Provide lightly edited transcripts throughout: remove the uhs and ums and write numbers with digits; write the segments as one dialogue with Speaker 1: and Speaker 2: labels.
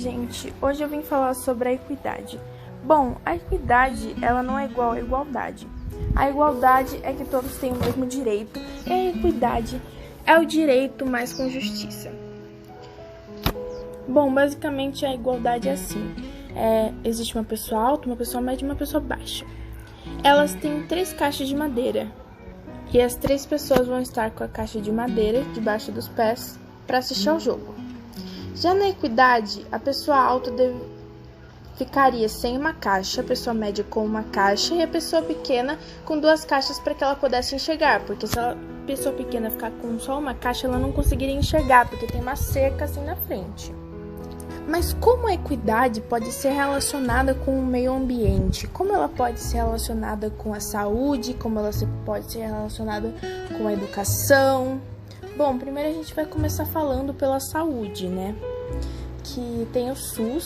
Speaker 1: gente, hoje eu vim falar sobre a equidade. Bom, a equidade, ela não é igual à igualdade. A igualdade é que todos têm o mesmo direito, e a equidade é o direito mais com justiça. Bom, basicamente a igualdade é assim. Existe uma pessoa alta, uma pessoa média e uma pessoa baixa. Elas têm 3 caixas de madeira, e as 3 pessoas vão estar com a caixa de madeira debaixo dos pés para assistir ao jogo. Já na equidade, a pessoa alta ficaria sem uma caixa, a pessoa média com uma caixa e a pessoa pequena com 2 caixas para que ela pudesse enxergar, porque se a pessoa pequena ficar com só uma caixa, ela não conseguiria enxergar, porque tem uma cerca assim na frente. Mas como a equidade pode ser relacionada com o meio ambiente? Como ela pode ser relacionada com a saúde? Como ela pode ser relacionada com a educação? Bom, primeiro a gente vai começar falando pela saúde, né? Que tem o SUS,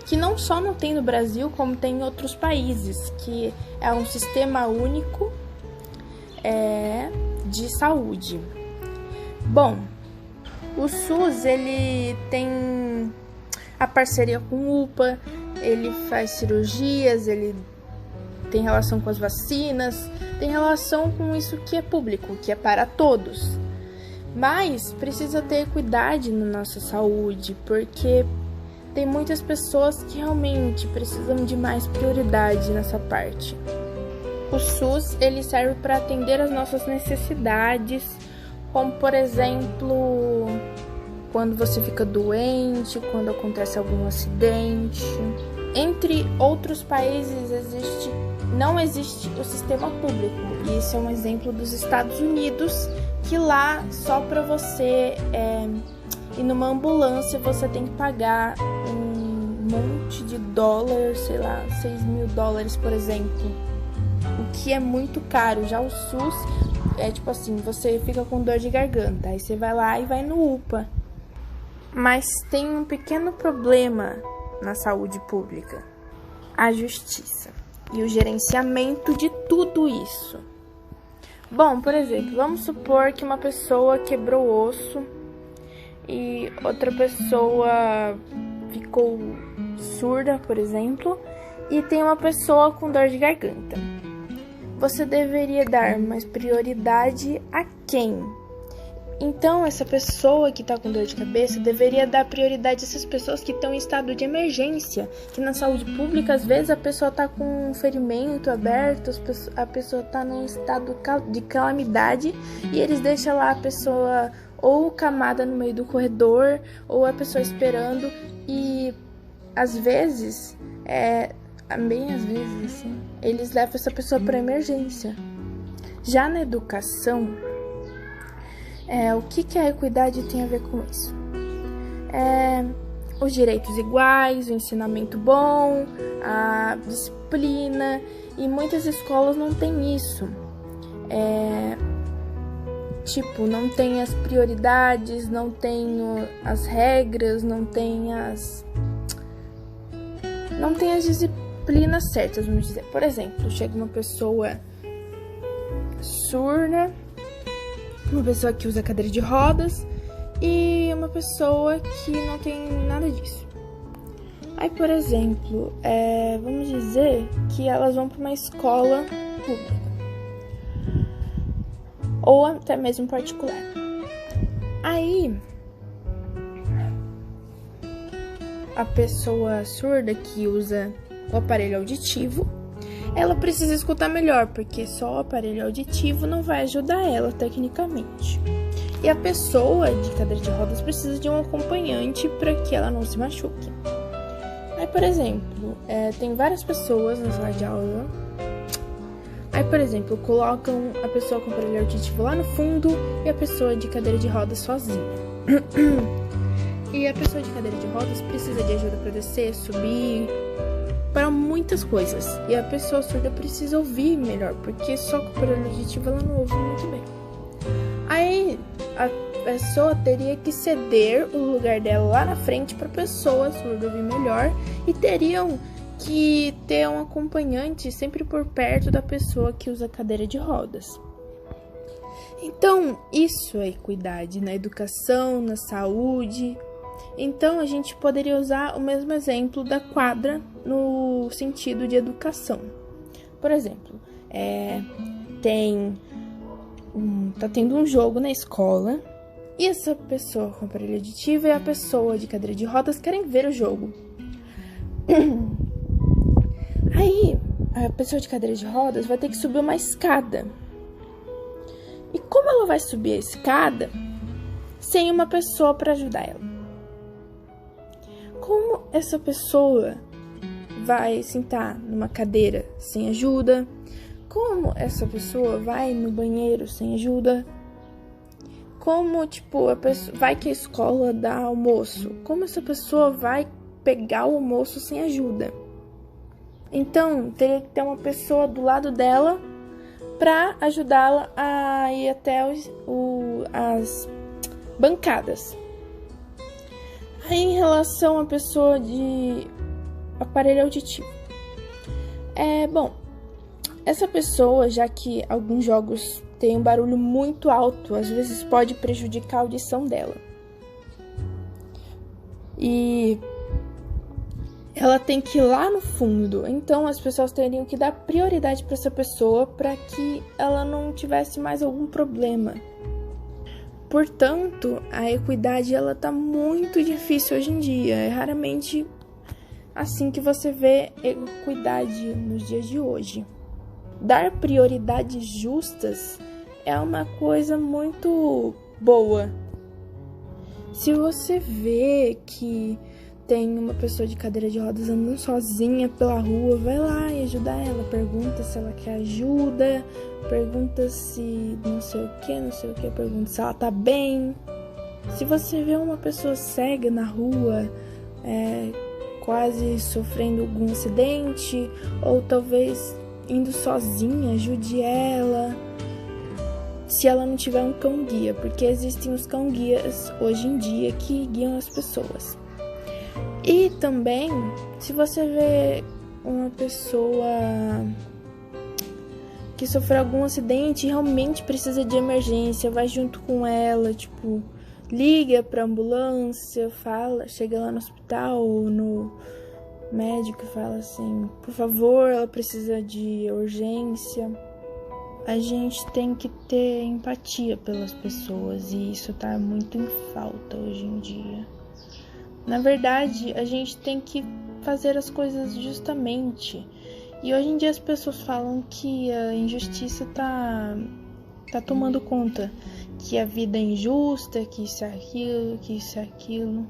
Speaker 1: que não só não tem no Brasil, como tem em outros países, que é um sistema único de saúde. Bom, o SUS, ele tem a parceria com o UPA, ele faz cirurgias, ele tem relação com as vacinas, tem relação com isso que é público, que é para todos. Mas precisa ter equidade na nossa saúde, porque tem muitas pessoas que realmente precisam de mais prioridade nessa parte. O SUS, ele serve para atender as nossas necessidades, como por exemplo, quando você fica doente, quando acontece algum acidente. Entre outros países não existe o sistema público. E esse é um exemplo dos Estados Unidos, que lá só para você ir numa ambulância você tem que pagar um monte de dólar, sei lá, $6.000, por exemplo. O que é muito caro. Já o SUS é tipo assim, você fica com dor de garganta, aí você vai lá e vai no UPA. Mas tem um pequeno problema na saúde pública: a justiça e o gerenciamento de tudo isso. Bom, por exemplo, vamos supor que uma pessoa quebrou o osso e outra pessoa ficou surda, por exemplo, e tem uma pessoa com dor de garganta. Você deveria dar mais prioridade a quem? Então, essa pessoa que está com dor de cabeça deveria dar prioridade a essas pessoas que estão em estado de emergência, que na saúde pública, às vezes, a pessoa está com um ferimento aberto, a pessoa está num estado de calamidade e eles deixam lá a pessoa ou camada no meio do corredor ou a pessoa esperando e, às vezes, bem às vezes, assim, eles levam essa pessoa para emergência. Já na educação, o que a equidade tem a ver com isso? Os direitos iguais, o ensinamento bom, a disciplina, e muitas escolas não têm isso. Não tem as prioridades, não tem as regras, não tem as disciplinas certas, vamos dizer. Por exemplo, chega uma pessoa surda, uma pessoa que usa cadeira de rodas e uma pessoa que não tem nada disso. Aí, por exemplo, vamos dizer que elas vão para uma escola pública ou até mesmo particular. Aí, a pessoa surda que usa o aparelho auditivo, ela precisa escutar melhor, porque só o aparelho auditivo não vai ajudar ela tecnicamente. E a pessoa de cadeira de rodas precisa de um acompanhante para que ela não se machuque. Aí, por exemplo, tem várias pessoas na sala de aula. Aí, por exemplo, colocam a pessoa com aparelho auditivo lá no fundo e a pessoa de cadeira de rodas sozinha. E a pessoa de cadeira de rodas precisa de ajuda para descer, subir, para muitas coisas. E a pessoa surda precisa ouvir melhor, porque só com o aparelho auditivo ela não ouve muito bem. Aí a pessoa teria que ceder o lugar dela lá na frente para a pessoa surda ouvir melhor, e teriam que ter um acompanhante sempre por perto da pessoa que usa cadeira de rodas. Então, isso é equidade na educação, na saúde. Então, a gente poderia usar o mesmo exemplo da quadra no sentido de educação. Por exemplo, tá tendo um jogo na escola e essa pessoa com aparelho auditivo e a pessoa de cadeira de rodas querem ver o jogo. Aí, a pessoa de cadeira de rodas vai ter que subir uma escada. E como ela vai subir a escada sem uma pessoa para ajudar ela? Como essa pessoa vai sentar numa cadeira sem ajuda? Como essa pessoa vai no banheiro sem ajuda? Como, a pessoa vai que a escola dá almoço? Como essa pessoa vai pegar o almoço sem ajuda? Então, teria que ter uma pessoa do lado dela para ajudá-la a ir até as bancadas. Aí, em relação à pessoa de aparelho auditivo, essa pessoa, já que alguns jogos têm um barulho muito alto, às vezes pode prejudicar a audição dela. E ela tem que ir lá no fundo, então as pessoas teriam que dar prioridade para essa pessoa para que ela não tivesse mais algum problema. Portanto, a equidade ela tá muito difícil hoje em dia. É raramente assim que você vê equidade nos dias de hoje. Dar prioridades justas é uma coisa muito boa. Se você vê que tem uma pessoa de cadeira de rodas andando sozinha pela rua, vai lá e ajuda ela. Pergunta se ela quer ajuda, pergunta se não sei o que, pergunta se ela tá bem. Se você vê uma pessoa cega na rua, quase sofrendo algum acidente, ou talvez indo sozinha, ajude ela. Se ela não tiver um cão-guia, porque existem os cão-guias hoje em dia que guiam as pessoas. E também, se você vê uma pessoa que sofreu algum acidente e realmente precisa de emergência, vai junto com ela, liga pra ambulância, chega lá no hospital ou no médico e fala assim, por favor, ela precisa de urgência. A gente tem que ter empatia pelas pessoas e isso tá muito em falta hoje em dia. Na verdade, a gente tem que fazer as coisas justamente. E hoje em dia as pessoas falam que a injustiça tá tomando conta. Que a vida é injusta, que isso é aquilo.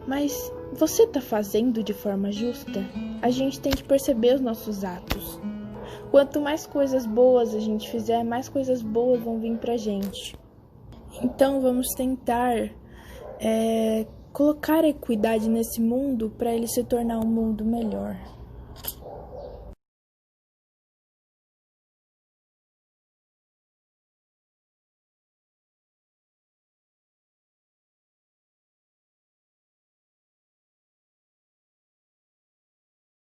Speaker 1: Mas você tá fazendo de forma justa? A gente tem que perceber os nossos atos. Quanto mais coisas boas a gente fizer, mais coisas boas vão vir pra gente. Então vamos tentar colocar equidade nesse mundo para ele se tornar um mundo melhor.